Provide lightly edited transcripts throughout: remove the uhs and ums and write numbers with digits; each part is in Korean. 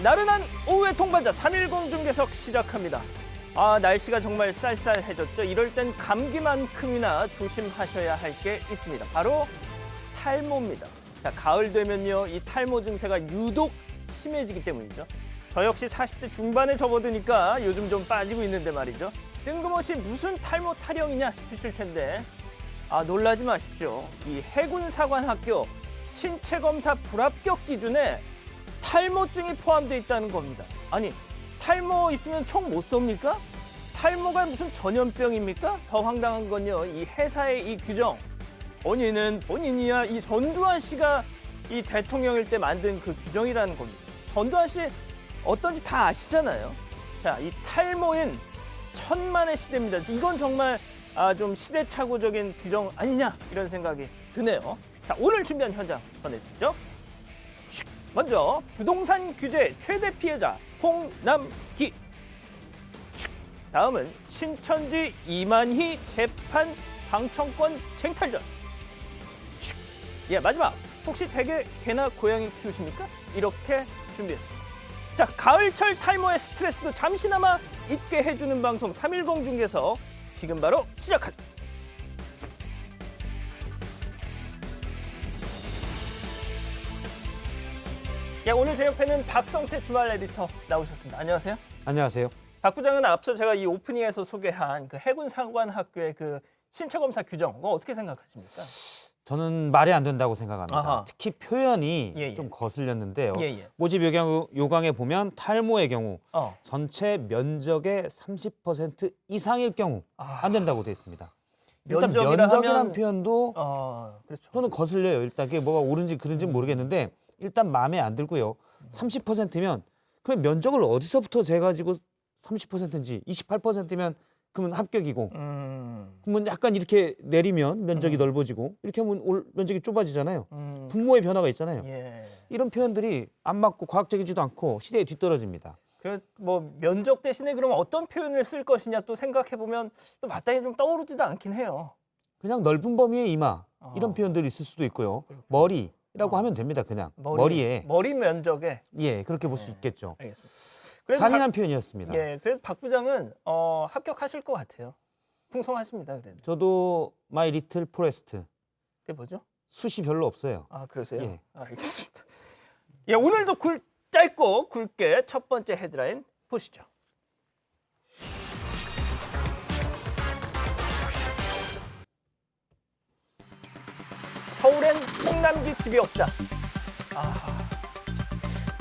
나른한 오후의 동반자 310 중계석 시작합니다. 날씨가 정말 쌀쌀해졌죠. 이럴 땐 감기만큼이나 조심하셔야 할 게 있습니다. 바로 탈모입니다. 자, 가을 되면요, 이 탈모 증세가 유독 심해지기 때문이죠. 저 역시 40대 중반에 접어드니까 요즘 좀 빠지고 있는데 말이죠. 뜬금없이 무슨 탈모 타령이냐 싶으실 텐데 놀라지 마십시오. 이 해군사관학교 신체검사 불합격 기준에 탈모증이 포함되어 있다는 겁니다. 아니, 탈모 있으면 총 못 쏩니까? 탈모가 무슨 전염병입니까? 더 황당한 건요, 이 회사의 이 규정. 본인은 본인이야. 이 전두환 씨가 이 대통령일 때 만든 그 규정이라는 겁니다. 전두환 씨 어떤지 다 아시잖아요. 자, 이 탈모인 천만의 시대입니다. 이건 정말 좀 시대착오적인 규정 아니냐 이런 생각이 드네요. 자, 오늘 준비한 현장 전해드리죠. 먼저 부동산 규제 최대 피해자 홍남기. 다음은 신천지 이만희 재판 방청권 쟁탈전. 마지막 혹시 댁에 개나 고양이 키우십니까? 이렇게 준비했습니다. 자, 가을철 탈모의 스트레스도 잠시나마 잊게 해주는 방송 310 중계석 지금 바로 시작하죠. 오늘 제 옆에는 박성태 주말 에디터 나오셨습니다. 안녕하세요. 안녕하세요. 박 부장은 앞서 제가 이 오프닝에서 소개한 그 해군사관학교의 그 신체검사 규정, 그거 어떻게 생각하십니까? 저는 말이 안 된다고 생각합니다. 아하. 특히 표현이 예. 좀 거슬렸는데요. 예. 모집 요강에 보면 탈모의 경우 전체 면적의 30% 이상일 경우 안 된다고 되어 있습니다. 일단 면적이라는 표현도 그렇죠. 저는 거슬려요. 일단 그게 뭐가 옳은지 그른지 모르겠는데 일단 마음에 안 들고요. 30%면 그 면적을 어디서부터 재가지고 30%인지 28%면 그러면 합격이고 그러면 약간 이렇게 내리면 면적이 넓어지고 이렇게 하면 면적이 좁아지잖아요. 분모의 변화가 있잖아요. 예. 이런 표현들이 안 맞고 과학적이지도 않고 시대에 뒤떨어집니다. 그 뭐 면적 대신에 그럼 어떤 표현을 쓸 것이냐 또 생각해 보면 또 마땅히 좀 떠오르지도 않긴 해요. 그냥 넓은 범위의 이마 이런 표현들이 있을 수도 있고요. 머리라고 하면 됩니다. 그냥 머리에 머리 면적에 그렇게 볼 수 있겠죠. 알겠습니다. 잔인한 표현이었습니다. 그래도 박 부장은 합격하실 것 같아요. 풍성하십니다. 그래도. 저도 마이 리틀 포레스트. 그게 뭐죠? 숱이 별로 없어요. 그러세요? 예. 알겠습니다. 오늘도 짧고 굵게 첫 번째 헤드라인 보시죠. 서울엔 홍남기 집이 없다.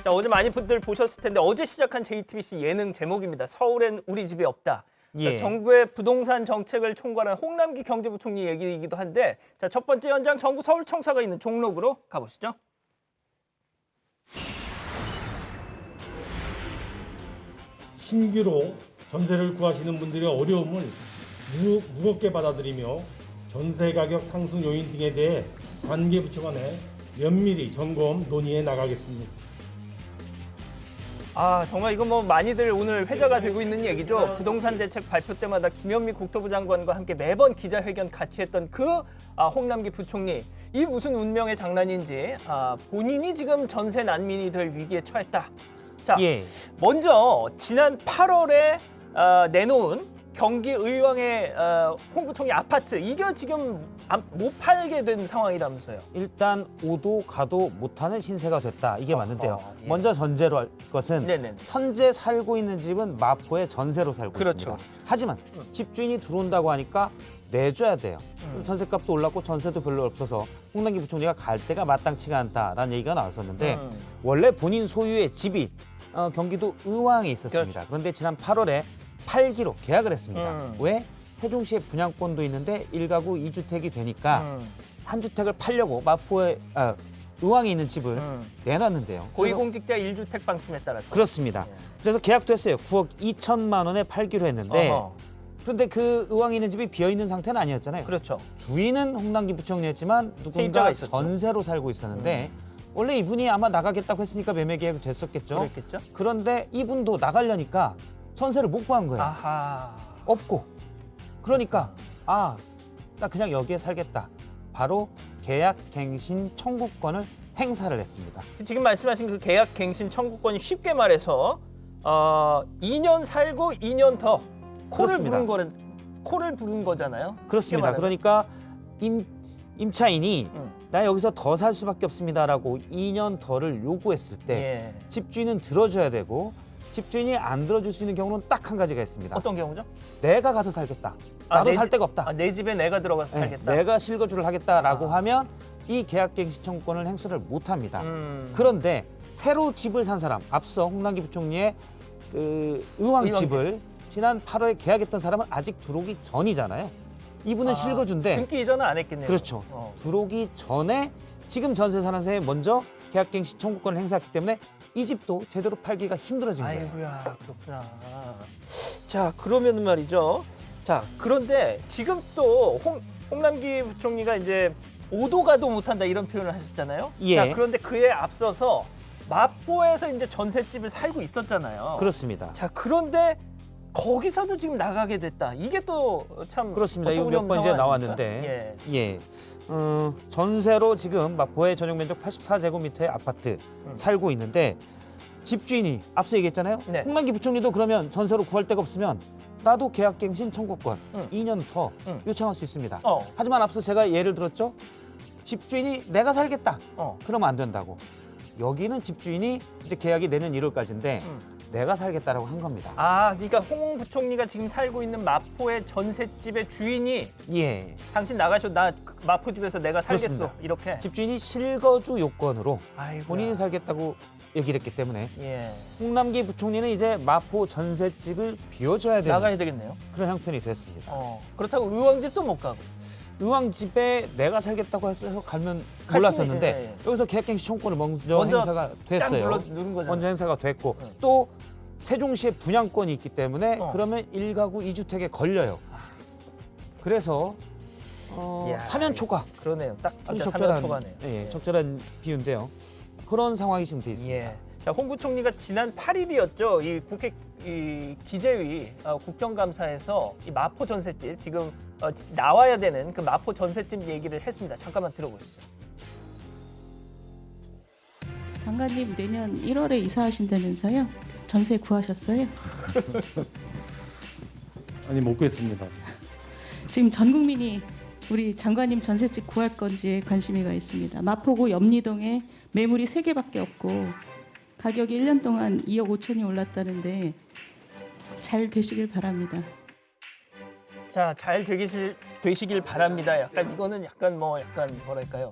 자, 어제 많은 분들 보셨을 텐데 어제 시작한 JTBC 예능 제목입니다. 서울엔 우리 집이 없다. 자, 정부의 부동산 정책을 총괄한 홍남기 경제부총리 얘기이기도 한데, 자, 첫 번째 현장 정부 서울청사가 있는 종로구로 가보시죠. 신규로 전세를 구하시는 분들의 어려움을 무겁게 받아들이며 전세 가격 상승 요인 등에 대해 관계부처 간에 면밀히 점검 논의해 나가겠습니다. 정말 이거 뭐 많이들 오늘 회자가 되고 있는 얘기죠. 부동산 대책 발표 때마다 김현미 국토부 장관과 함께 매번 기자회견 같이 했던 그 홍남기 부총리. 이 무슨 운명의 장난인지 본인이 지금 전세 난민이 될 위기에 처했다. 자, 먼저 지난 8월에 내놓은 경기 의왕의 홍 부총리 아파트, 이게 지금 못 팔게 된 상황이라면서요. 일단 오도 가도 못하는 신세가 됐다. 이게 맞는데요. 먼저 전제로 할 것은 현재 살고 있는 집은 마포에 전세로 살고 있습니다. 하지만 집주인이 들어온다고 하니까 내줘야 돼요. 전세값도 올랐고 전세도 별로 없어서 홍남기 부총리가 갈 데가 마땅치가 않다라는 얘기가 나왔었는데 원래 본인 소유의 집이 경기도 의왕에 있었습니다. 그런데 지난 8월에 팔기로 계약을 했습니다. 왜? 세종시에 분양권도 있는데 1가구 2주택이 되니까 한 주택을 팔려고 마포에 의왕에 있는 집을 내놨는데요. 고위공직자 1주택 방침에 따라서. 그렇습니다. 그래서 계약도 했어요. 9억 2천만 원에 팔기로 했는데 그런데 그 의왕에 있는 집이 비어있는 상태는 아니었잖아요. 그렇죠. 주인은 홍남기 부총리였지만 누군가 전세로 살고 있었는데 원래 이분이 아마 나가겠다고 했으니까 매매 계약이 됐었겠죠. 그랬겠죠. 그런데 이분도 나가려니까 전세를 못 구한 거예요. 없고. 그러니까 나 그냥 여기에 살겠다. 바로 계약 갱신 청구권을 행사를 했습니다. 지금 말씀하신 그 계약 갱신 청구권이 쉽게 말해서 2년 살고 2년 더 코를 부른 거잖아요. 그렇습니다. 그러니까 임차인이 나 여기서 더 살 수밖에 없습니다라고 2년 더를 요구했을 때 집주인은 들어줘야 되고 집주인이 안 들어줄 수 있는 경우는 딱 한 가지가 있습니다. 어떤 경우죠? 내가 가서 살겠다. 나도 살 데가 없다. 내 집에 내가 들어가서 살겠다. 내가 실거주를 하겠다라고 하면 이 계약갱신 청구권을 행사를 못합니다. 그런데 새로 집을 산 사람, 앞서 홍남기 부총리의 그 의왕집을 지난 8월에 계약했던 사람은 아직 들어오기 전이잖아요. 이분은 실거주인데 등기 이전은 안 했겠네요. 그렇죠. 들어오기 전에 지금 전세 사람세에 먼저 계약갱신 청구권을 행사했기 때문에 이 집도 제대로 팔기가 힘들어진 거예요. 아이고야, 그렇구나. 자, 그러면 말이죠. 자, 그런데 지금 또 홍남기 부총리가 이제 오도 가도 못한다 이런 표현을 하셨잖아요. 예. 자, 그런데 그에 앞서서 마포에서 이제 전셋집을 살고 있었잖아요. 그렇습니다. 자, 그런데 거기서도 지금 나가게 됐다. 이게 또 참 그렇습니다. 이거 몇 번 이제 나왔는데, 전세로 지금 마포의 전용 면적 84제곱미터의 아파트 살고 있는데 집주인이 앞서 얘기했잖아요. 네. 홍남기 부총리도 그러면 전세로 구할 데가 없으면 나도 계약갱신 청구권 2년 더 요청할 수 있습니다. 하지만 앞서 제가 예를 들었죠. 집주인이 내가 살겠다. 그러면 안 된다고. 여기는 집주인이 이제 계약이 내년 1월까지인데 내가 살겠다라고 한 겁니다. 아, 그러니까 홍 부총리가 지금 살고 있는 마포의 전셋집의 주인이 당신 나가셔, 나 마포 집에서 내가 살겠어. 그렇습니다. 이렇게 집주인이 실거주 요건으로 아이고야. 본인이 살겠다고 얘기를 했기 때문에 홍남기 부총리는 이제 마포 전셋집을 비워줘야 되는 나가야 되겠네요. 그런 형편이 됐습니다. 그렇다고 의왕집도 못 가고. 의왕집에 내가 살겠다고 해서 가면 몰랐었는데 여기서 계약갱신 청구권을 먼저 행사가 됐어요. 누른 거잖아요. 먼저 행사가 됐고 또 세종시에 분양권이 있기 때문에 그러면 1가구 2주택에 걸려요. 그래서 사면 초과. 그러네요. 딱 아주 진짜 적절한, 사면 초과네요. 적절한 비유인데요. 그런 상황이 지금 돼 있습니다. 자, 홍 부총리가 지난 8일이었죠. 이 국회 기재위 국정감사에서 이 마포 전셋집 지금 나와야 되는 그 마포 전셋집 얘기를 했습니다. 잠깐만 들어보시죠. 장관님 내년 1월에 이사하신다면서요? 전세 구하셨어요? 아니 못 구했습니다. 지금 전 국민이 우리 장관님 전셋집 구할 건지에 관심이 가 있습니다. 마포구 염리동에 매물이 3개밖에 없고 가격이 1년 동안 2억 5천이 올랐다는데 잘 되시길 바랍니다. 자, 잘 되시길 바랍니다. 약간 이거는 약간 뭐랄까요?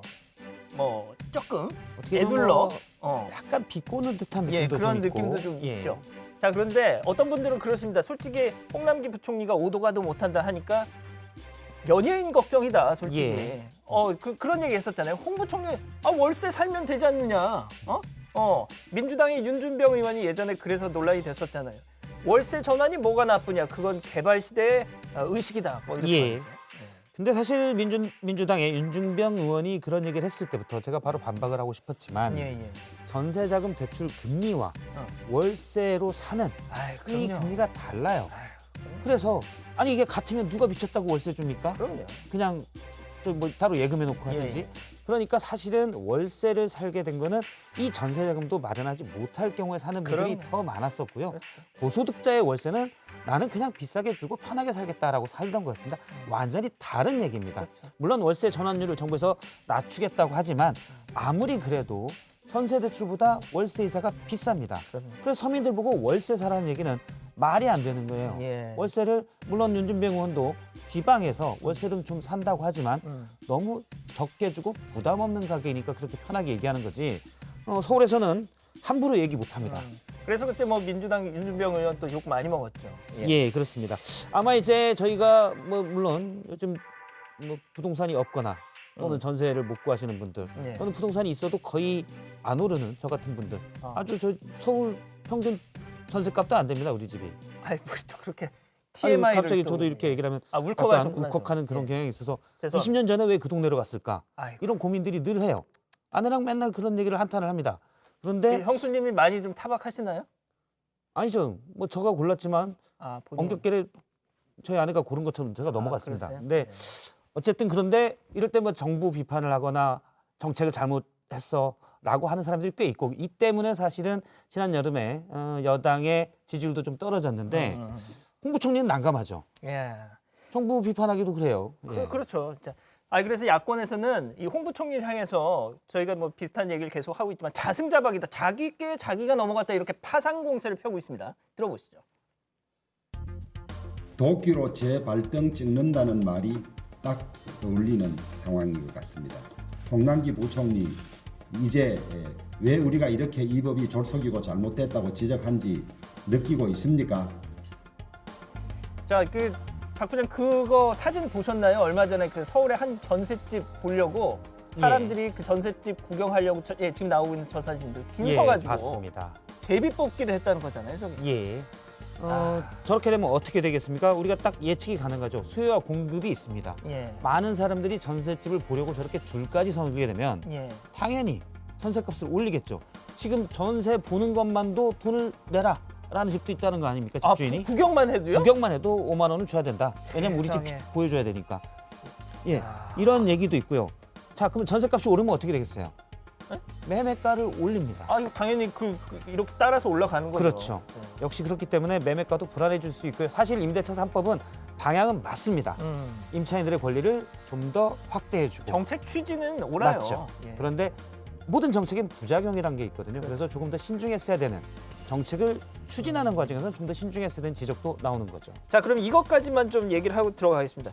뭐 조금 애둘러 약간 비꼬는 듯한 느낌도 그런 좀 있고. 느낌도 좀 있죠. 자, 그런데 어떤 분들은 그렇습니다. 솔직히 홍남기 부총리가 오도 가도 못한다 하니까 연예인 걱정이다, 솔직히. 그런 얘기 했었잖아요. 홍 부총리 월세 살면 되지 않느냐. 민주당의 윤준병 의원이 예전에 그래서 논란이 됐었잖아요. 월세 전환이 뭐가 나쁘냐. 그건 개발 시대의 의식이다. 뭐 이렇게. 근데 사실 민주당의 윤준병 의원이 그런 얘기를 했을 때부터 제가 바로 반박을 하고 싶었지만 전세자금 대출 금리와 월세로 사는 이 금리가 달라요. 그래서 아니 이게 같으면 누가 미쳤다고 월세 줍니까? 그럼요. 그냥 뭐 따로 예금해 놓고 하든지. 그러니까 사실은 월세를 살게 된 거는 이 전세자금도 마련하지 못할 경우에 사는 분들이 더 많았었고요. 그렇죠. 고소득자의 월세는 나는 그냥 비싸게 주고 편하게 살겠다라고 살던 거였습니다. 완전히 다른 얘기입니다. 그렇죠. 물론 월세 전환율을 정부에서 낮추겠다고 하지만 아무리 그래도 전세 대출보다 월세 이자가 비쌉니다. 그래서 서민들 보고 월세 사라는 얘기는 말이 안 되는 거예요. 월세를 물론 윤준병 의원도 지방에서 월세를 좀 산다고 하지만 너무 적게 주고 부담 없는 가격이니까 그렇게 편하게 얘기하는 거지. 서울에서는 함부로 얘기 못합니다. 그래서 그때 뭐 민주당 윤준병 의원 또 욕 많이 먹었죠. 그렇습니다. 아마 이제 저희가 뭐 물론 요즘 뭐 부동산이 없거나 또는 전세를 못 구하시는 분들 또는 부동산이 있어도 거의 안 오르는 저 같은 분들 아주 저 서울 평균 전세값도 안 됩니다, 우리 집이. 아이, 또 그렇게 TMI를 갑자기 저도 이렇게 얘기를 하면 약간 울컥하는 그런 경향이 있어서 20년 전에 왜 그 동네로 갔을까? 이런 고민들이 늘 해요. 아내랑 맨날 그런 얘기를 한탄을 합니다. 그런데 형수님이 많이 좀 타박하시나요? 아니죠. 뭐 저가 골랐지만 엉겹결에 저희 아내가 고른 것처럼 제가 넘어갔습니다. 근데 어쨌든 그런데 이럴 때 뭐 정부 비판을 하거나 정책을 잘못 했어라고 하는 사람들이 꽤 있고 이 때문에 사실은 지난 여름에 여당의 지지율도 좀 떨어졌는데 홍 부총리는 난감하죠. 예. 정부 비판하기도 그래요. 그렇죠. 자, 그래서 야권에서는 이 홍 부총리를 향해서 저희가 뭐 비슷한 얘기를 계속 하고 있지만 자승자박이다. 자기께 자기가 넘어갔다 이렇게 파상 공세를 펴고 있습니다. 들어보시죠. 도끼로 제 발등 찍는다는 말이 딱 어울리는 상황인 것 같습니다. 홍남기 부총리 이제 왜 우리가 이렇게 이 법이 졸속이고 잘못됐다고 지적한지 느끼고 있습니까? 자, 박 부장 그거 사진 보셨나요? 얼마 전에 그 서울의 한 전셋집 보려고 사람들이 그 전셋집 구경하려고 지금 나오고 있는 저 사진들 줄 서가지고 봤습니다. 제비 뽑기를 했다는 거잖아요, 저기. 예. 저렇게 되면 어떻게 되겠습니까? 우리가 딱 예측이 가능하죠. 수요와 공급이 있습니다. 예. 많은 사람들이 전셋집을 보려고 저렇게 줄까지 서게 되면 예. 당연히 전셋값을 올리겠죠. 지금 전세 보는 것만도 돈을 내라라는 집도 있다는 거 아닙니까? 집주인이. 구경만 해도요? 구경만 해도 5만 원을 줘야 된다. 왜냐면 우리 집 세상에. 보여줘야 되니까. 예, 이런 얘기도 있고요. 자, 그럼 전셋값이 오르면 어떻게 되겠어요? 네? 매매가를 올립니다. 이거 당연히 이렇게 따라서 올라가는 거죠. 그렇죠. 역시 그렇기 때문에 매매가도 불안해질 수 있고요. 사실 임대차 3법은 방향은 맞습니다. 임차인들의 권리를 좀 더 확대해주고. 정책 취지는 옳아요. 맞죠. 예. 그런데 모든 정책엔 부작용이란 게 있거든요. 그래서 조금 더 신중했어야 되는 정책을 추진하는 과정에서는 좀 더 신중했어야 되는 지적도 나오는 거죠. 자, 그럼 이것까지만 좀 얘기를 하고 들어가겠습니다.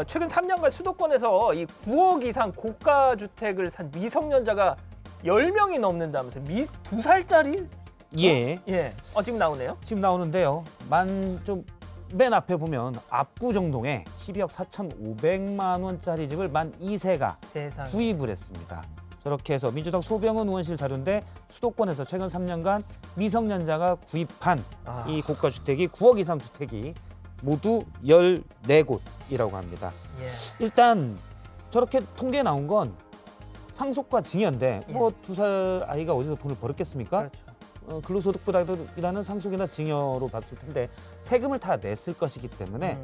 최근 3년간 수도권에서 이 9억 이상 고가 주택을 산 미성년자가 10명이 넘는다면서 2살짜리? 예. 예. 지금 나오네요. 지금 나오는데요. 맨 앞에 보면 압구정동에 12억 4,500만 원짜리 집을 만 2세가 세상에. 구입을 했습니다. 저렇게 해서 민주당 소병은 의원실 자료인데 수도권에서 최근 3년간 미성년자가 구입한 이 고가 주택이 9억 이상 주택이 모두 14곳이라고 합니다. 예. 일단 저렇게 통계에 나온 건 상속과 증여인데 뭐 2살 아이가 어디서 돈을 벌었겠습니까? 그렇죠. 근로소득보다는 상속이나 증여로 봤을 텐데 세금을 다 냈을 것이기 때문에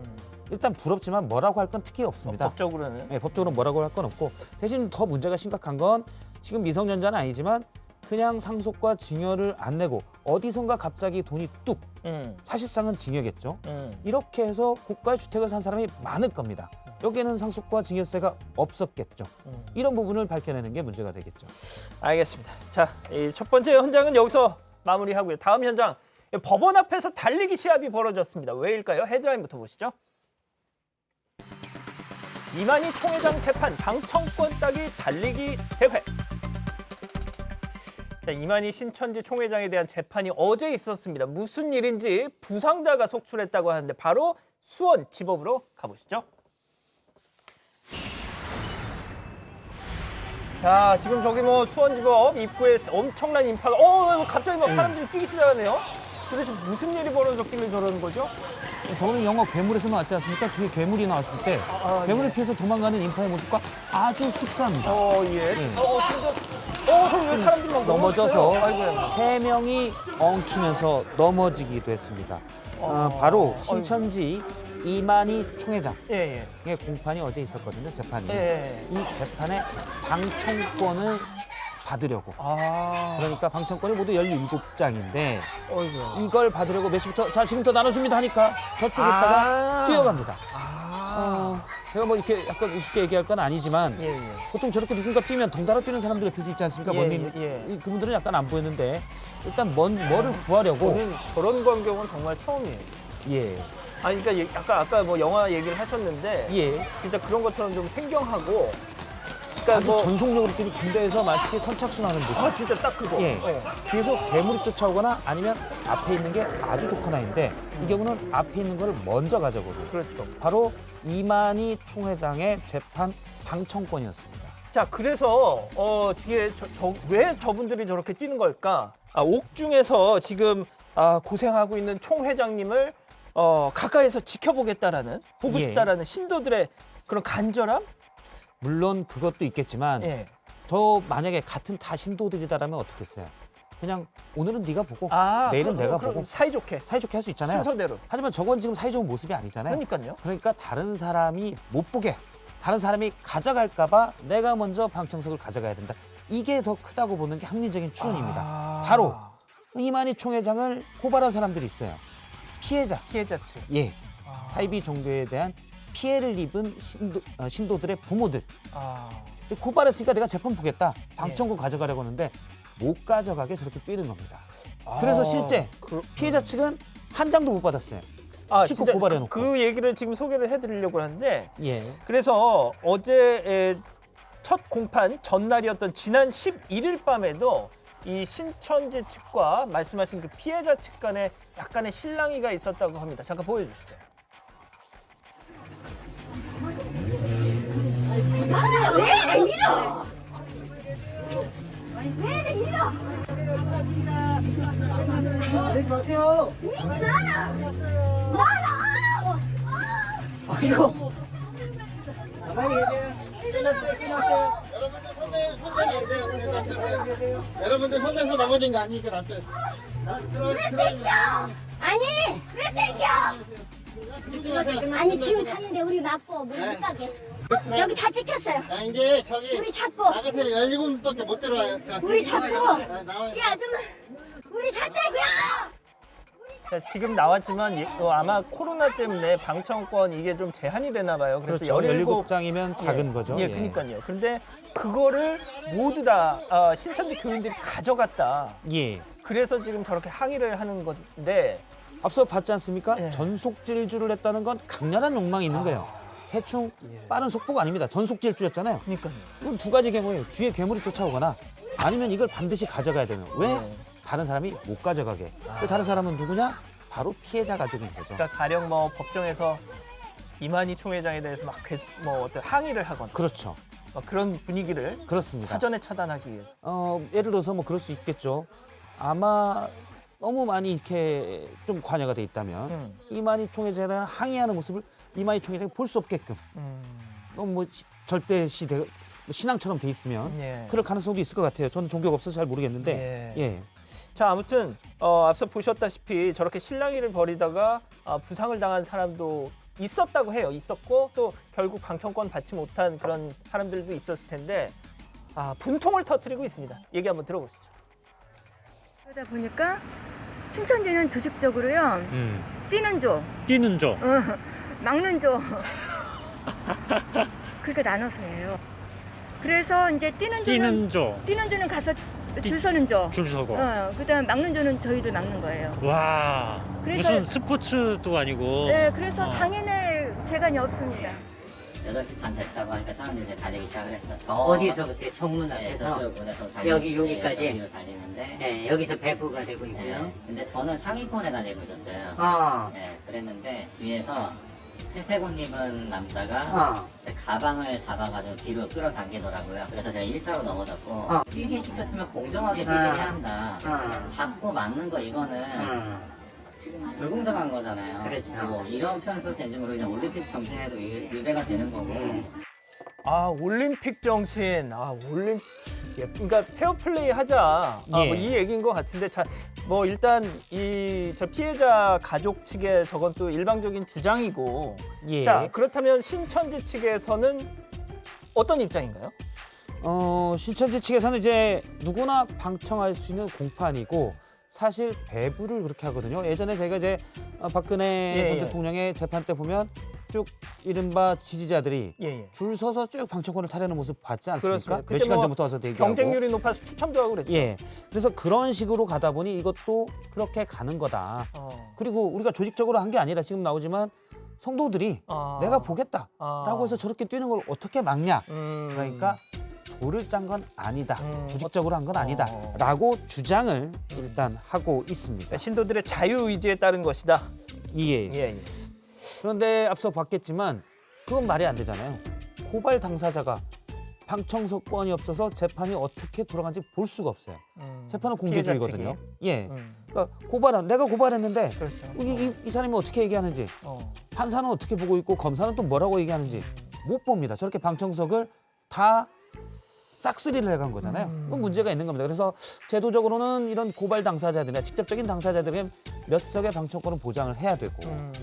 일단 부럽지만 뭐라고 할 건 특히 없습니다. 법적으로는. 네, 법적으로 뭐라고 할 건 없고 대신 더 문제가 심각한 건 지금 미성년자는 아니지만 그냥 상속과 증여를 안 내고 어디선가 갑자기 돈이 뚝 사실상은 증여겠죠. 이렇게 해서 고가의 주택을 산 사람이 많을 겁니다. 여기에는 상속과 증여세가 없었겠죠. 이런 부분을 밝혀내는 게 문제가 되겠죠. 알겠습니다. 자, 이 첫 번째 현장은 여기서 마무리하고요. 다음 현장, 법원 앞에서 달리기 시합이 벌어졌습니다. 왜일까요? 헤드라인부터 보시죠. 이만희 총회장 재판 방청권 따기 달리기 대회. 자, 이만희 신천지 총회장에 대한 재판이 어제 있었습니다. 무슨 일인지 부상자가 속출했다고 하는데 바로 수원지법으로 가보시죠. 자, 지금 저기 뭐 수원지법 입구에 엄청난 인파가 갑자기 막 사람들이 뛰기 시작하네요. 도대체 무슨 일이 벌어졌길래 저러는 거죠? 저는 영화 괴물에서 나왔지 않습니까? 뒤에 괴물이 나왔을 때 괴물을 피해서 도망가는 인파의 모습과 아주 흡사합니다. 예. 저기 왜 사람들이 막 넘어져서 아이고야. 3명이 엉키면서 넘어지기도 했습니다. 바로 신천지 이만희 총회장의 예. 공판이 어제 있었거든요. 재판이. 예. 이 재판에 방청권을 받으려고. 그러니까 방청권이 모두 17장인데 어이구야. 이걸 받으려고 몇 시부터 자 지금부터 나눠줍니다 하니까 저쪽에다가 뛰어갑니다. 제가 뭐 이렇게 약간 우습게 얘기할 건 아니지만 보통 저렇게 누군가 뛰면 덩달아 뛰는 사람들 옆에서 있지 않습니까? 그분들은 약간 안 보였는데 일단 뭐를 구하려고 저는 저런 광경은 정말 처음이에요. 예. 그러니까 아까 뭐 영화 얘기를 하셨는데 진짜 그런 것처럼 좀 생경하고 아주 전속력으로 뛰는 군대에서 마치 선착순하는 모습. 진짜 딱 그거. 뒤에서 괴물이 쫓아오거나 아니면 앞에 있는 게 아주 좋거나 인데 이 경우는 앞에 있는 거를 먼저 가져오고 그렇죠. 바로 이만희 총회장의 재판 방청권이었습니다. 자, 그래서 왜 저분들이 저렇게 뛰는 걸까? 옥중에서 지금 고생하고 있는 총회장님을 가까이서 지켜보겠다라는 보고 싶다라는 신도들의 그런 간절함? 물론 그것도 있겠지만 저 만약에 같은 다 신도들이다라면 어떻겠어요? 그냥 오늘은 네가 보고 내일은 내가 보고 사이좋게 할 수 있잖아요. 순서대로. 하지만 저건 지금 사이좋은 모습이 아니잖아요. 그러니까요. 그러니까 다른 사람이 못 보게 다른 사람이 가져갈까 봐 내가 먼저 방청석을 가져가야 된다. 이게 더 크다고 보는 게 합리적인 추론입니다. 바로 이만희 총회장을 고발한 사람들이 있어요. 피해자 피해자층. 예, 사이비 종교에 대한 피해를 입은 신도들의 부모들. 근데 고발했으니까 내가 재판 보겠다. 방청권 가져가려고 하는데 못 가져가게 저렇게 뛰는 겁니다. 그래서 실제 피해자 측은 한 장도 못 받았어요. 실컷 진짜 고발해놓고. 그 얘기를 지금 소개를 해드리려고 하는데 예. 그래서 어제 첫 공판 전날이었던 지난 11일 밤에도 이 신천지 측과 말씀하신 그 피해자 측 간에 약간의 실랑이가 있었다고 합니다. 잠깐 보여주시죠. 왜 이러? 왜 이러? 아이고. 여러분들 손대서 넘어진 거 아니니까 낫죠. 아니 왜 땡겨? 아니 지금 갔는데 우리 맞고 못 가게. 여기 다 찍혔어요. 자, 이제 저기 우리 잡고 나가서 17분밖에 못 들어와요. 자, 우리 잡고 나와요. 이 아줌마 우리 잡다고요. 자, 지금 나왔지만 아마 코로나 때문에 방청권 이게 좀 제한이 되나 봐요. 그래서 그렇죠. 17장이면 작은 예, 거죠. 예, 그러니까요. 그런데 그거를 모두 다 신천지 교인들이 가져갔다. 예. 그래서 지금 저렇게 항의를 하는 건데 앞서 봤지 않습니까? 예. 전속 질주를 했다는 건 강렬한 욕망이 있는 거예요. 대충 빠른 속보가 아닙니다. 전속 질주였잖아요. 그러니까요. 이건 두 가지 경우예요. 뒤에 괴물이 쫓아오거나 아니면 이걸 반드시 가져가야 되는. 왜? 네. 다른 사람이 못 가져가게. 그 다른 사람은 누구냐? 바로 피해자 가족인 거죠. 그러니까 가령 뭐 법정에서 이만희 총회장에 대해서 막 계속 뭐 어떤 항의를 하거나 그렇죠. 그런 분위기를 그렇습니다. 사전에 차단하기 위해서. 예를 들어서 뭐 그럴 수 있겠죠. 아마 너무 많이 이렇게 좀 관여가 돼 있다면 이만희 총회장에 대한 항의하는 모습을 이만희 총회장이 볼 수 없게끔 너무 뭐 절대 시대 신앙처럼 돼 있으면 예. 그럴 가능성도 있을 것 같아요. 저는 종교가 없어서 잘 모르겠는데. 예. 자, 아무튼 앞서 보셨다시피 저렇게 실랑이를 벌이다가 부상을 당한 사람도 있었다고 해요. 있었고 또 결국 방청권 받지 못한 그런 사람들도 있었을 텐데 분통을 터뜨리고 있습니다. 얘기 한번 들어보시죠. 그러다 보니까 신천지는 조직적으로요. 뛰는 조, 뛰는 조. 막는 조. 그렇게 나눠서 해요. 그래서 이제 뛰는 조는 가서 줄 서는 조. 줄 서고. 그다음 막는 조는 저희들 막는 거예요. 와. 그래서- 무슨 스포츠도 아니고. 네, 그래서 당연히 재간이 없습니다. 8시 반 됐다고 하니까 사람들이 이제 달리기 시작을 했죠. 어디서부터 정문 네, 앞에서 저쪽 문에서 여기, 여기까지? 여기로 달리는데 네, 여기서 배부가 되고 있고요. 네, 근데 저는 상위권에 달리고 있었어요. 네. 그랬는데 뒤에서 회세고님은 남자가 제 가방을 잡아가지고 뒤로 끌어당기더라고요. 그래서 제가 1차로 넘어졌고 뛰게 시켰으면 공정하게 뛰게 해야 한다. 잡고 맞는 거 이거는 불공정한 거잖아요. 그렇죠. 뭐 이런 표현 써도 되는지 모르겠지만 올림픽 정신에도 위배가 되는 거고 올림픽 정신. 그러니까 페어플레이 하자. 예. 이 얘기인 것 같은데 뭐 일단 저 피해자 가족 측의 저건 또 일방적인 주장이고. 예. 자, 그렇다면 신천지 측에서는 어떤 입장인가요? 신천지 측에서는 이제 누구나 방청할 수 있는 공판이고 사실 배부를 그렇게 하거든요. 예전에 저희가 이제 박근혜 전 대통령의 재판 때 보면 쭉 이른바 지지자들이 줄 서서 쭉 방청권을 타려는 모습 봤지 않습니까? 몇 시간 전부터 와서 대기하고. 경쟁률이 높아서 추첨도 하고 그랬죠. 예. 그래서 그런 식으로 가다 보니 이것도 그렇게 가는 거다. 그리고 우리가 조직적으로 한 게 아니라 지금 나오지만 성도들이 내가 보겠다라고 해서 저렇게 뛰는 걸 어떻게 막냐. 그러니까 조를 짠 건 아니다. 조직적으로 한 건 아니다. 라고 주장을 일단 하고 있습니다. 신도들의 자유의지에 따른 것이다. 예. 그런데 앞서 봤겠지만 그건 말이 안 되잖아요. 고발 당사자가 방청권이 없어서 재판이 어떻게 돌아간지 볼 수가 없어요. 재판은 공개주의거든요. 예. 그러니까 내가 고발했는데 그렇죠. 이 사람이 어떻게 얘기하는지 판사는 어떻게 보고 있고 검사는 또 뭐라고 얘기하는지 못 봅니다. 저렇게 방청석을 다 싹쓸이를 해간 거잖아요. 그건 문제가 있는 겁니다. 그래서 제도적으로는 이런 고발 당사자들이나 직접적인 당사자들에게 몇 석의 방청권을 보장을 해야 되고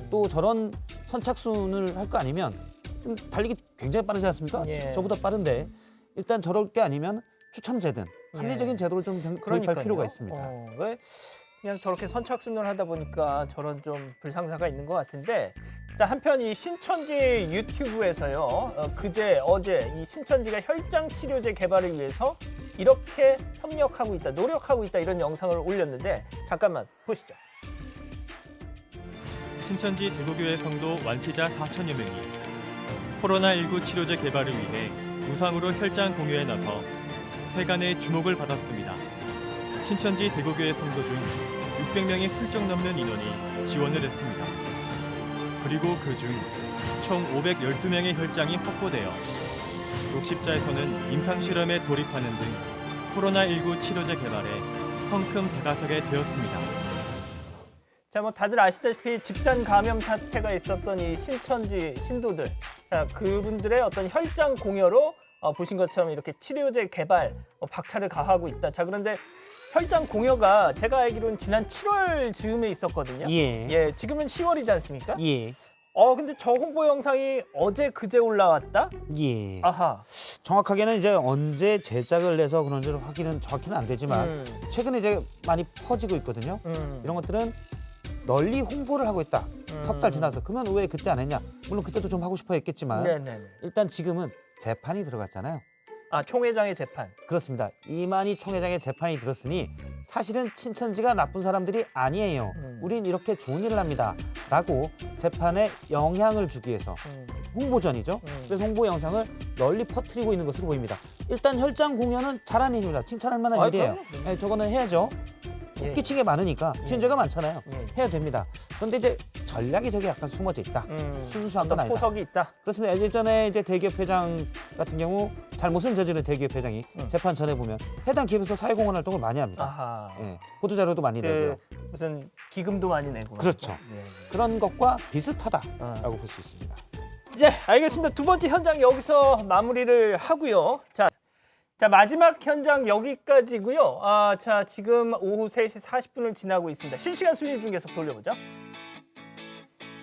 또 저런 선착순을 할 거 아니면 좀 달리기 굉장히 빠르지 않습니까? 예. 저보다 빠른데 일단 저럴 게 아니면 추첨제든 합리적인 예. 제도를 좀 도입할 그러니까요. 필요가 있습니다. 왜 그냥 저렇게 선착순을 하다 보니까 저런 좀 불상사가 있는 것 같은데, 자, 한편 이 신천지 유튜브에서요, 그제 어제 이 신천지가 혈장 치료제 개발을 위해서 이렇게 협력하고 있다, 노력하고 있다, 이런 영상을 올렸는데 잠깐만 보시죠. 신천지 대구교회 성도 완치자 4천여 명이 코로나19 치료제 개발을 위해 무상으로 혈장 공유에 나서 세간의 주목을 받았습니다. 신천지 대구교회 성도 중 600명이 훌쩍 넘는 인원이 지원을 했습니다. 그리고 그중 총 512명의 혈장이 확보되어 녹십자에서는 임상실험에 돌입하는 등 코로나19 치료제 개발에 성큼 다가서게 되었습니다. 자, 뭐 다들 아시다시피 집단 감염 사태가 있었던 이 신천지 신도들, 자, 그분들의 어떤 혈장 공여로 보신 것처럼 이렇게 치료제 개발 박차를 가하고 있다. 자, 그런데 혈장 공여가 제가 알기로는 지난 7월 즈음에 있었거든요. 예. 지금은 10월이지 않습니까? 예. 근데 저 홍보 영상이 어제 그제 올라왔다? 예. 아하. 정확하게는 이제 언제 제작을 해서 그런지 확인은 정확히는 안 되지만 최근에 이제 많이 퍼지고 있거든요. 이런 것들은 널리 홍보를 하고 있다. 석 달 지나서. 그러면 왜 그때 안 했냐? 물론 그때도 좀 하고 싶어 했겠지만 네네네. 일단 지금은 재판이 들어갔잖아요. 총회장의 재판. 그렇습니다. 이만희 총회장의 재판이 들었으니 사실은 신천지가 나쁜 사람들이 아니에요. 우린 이렇게 좋은 일을 합니다. 라고 재판에 영향을 주기 위해서 홍보전이죠. 그래서 홍보 영상을 널리 퍼뜨리고 있는 것으로 보입니다. 일단 혈장 공연은 잘한 일입니다. 칭찬할 만한 일이에요. 네, 저거는 해야죠. 끼친 게 많으니까 신죄가 많잖아요. 해야 됩니다. 그런데 이제 전략이 저게 약간 숨어져 있다. 순수한 건 아니다. 포석이 있다. 그렇습니다. 예전에 이제 대기업 회장 같은 경우 잘못을 저지른 대기업 회장이 재판 전에 보면 해당 기업에서 사회공헌 활동을 많이 합니다. 아하. 예, 보도 자료도 많이 내고요. 무슨 기금도 많이 내고. 그렇죠. 네. 그런 것과 비슷하다라고 볼 수 있습니다. 네, 알겠습니다. 두 번째 현장 여기서 마무리를 하고요. 자, 마지막 현장 여기까지고요. 자, 지금 오후 3시 40분을 지나고 있습니다. 실시간 순위 중계석 돌려보죠.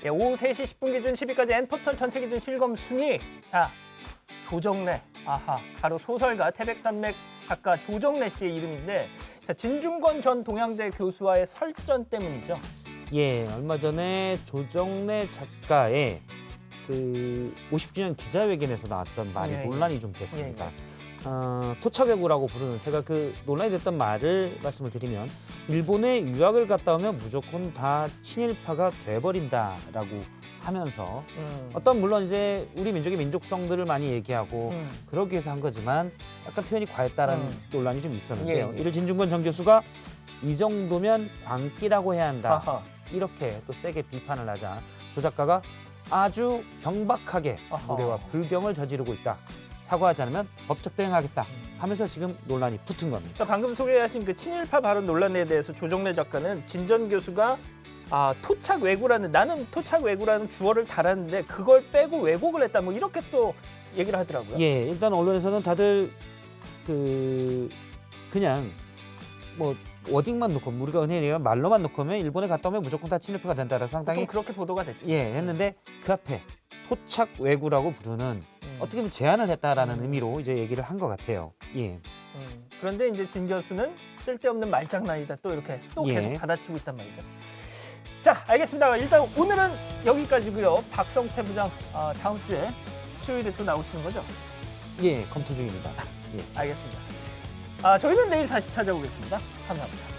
예, 오후 3시 10분 기준 10위까지 N포털 전체 기준 실검 순위. 자, 조정래. 아하, 바로 소설가 태백산맥 작가 조정래 씨의 이름인데, 자, 진중권 전 동양대 교수와의 설전 때문이죠. 예, 얼마 전에 조정래 작가의 그 50주년 기자회견에서 나왔던 말이 논란이 좀 됐습니다. 토착외구라고 부르는, 제가 그 논란이 됐던 말을 말씀을 드리면, 일본에 유학을 갔다 오면 무조건 다 친일파가 돼버린다라고 하면서 어떤, 물론 이제 우리 민족의 민족성들을 많이 얘기하고 그러기 위해서 한 거지만 약간 표현이 과했다라는 논란이 좀 있었는데요. 이를 진중권 정 교수가 이 정도면 광기라고 해야 한다. 아하. 이렇게 또 세게 비판을 하자 조 작가가 아주 경박하게 무례와 불경을 저지르고 있다. 사과하지 않으면 법적 대응하겠다 하면서 지금 논란이 붙은 겁니다. 방금 소개하신 그 친일파 발언 논란에 대해서 조정래 작가는 진 전 교수가 나는 토착외구라는 주어를 달았는데 그걸 빼고 왜곡을 했다, 뭐 이렇게 또 얘기를 하더라고요. 예, 일단 언론에서는 다들 그냥 뭐 워딩만 놓고, 우리가 은혜가 말로만 놓고 하면 일본에 갔다 오면 무조건 다 친일파가 된다라서 상당히 그렇게 보도가 됐죠. 예, 했는데 그 앞에 토착외구라고 부르는 어떻게 보면 제안을 했다라는 의미로 이제 얘기를 한 것 같아요. 예. 그런데 이제 진 교수는 쓸데없는 말장난이다, 또 이렇게 또 계속 받아치고 있단 말이죠. 자, 알겠습니다. 일단 오늘은 여기까지고요. 박성태 부장 다음 주에 수요일에 또 나오시는 거죠? 예, 검토 중입니다. 예. 알겠습니다. 저희는 내일 다시 찾아오겠습니다. 감사합니다.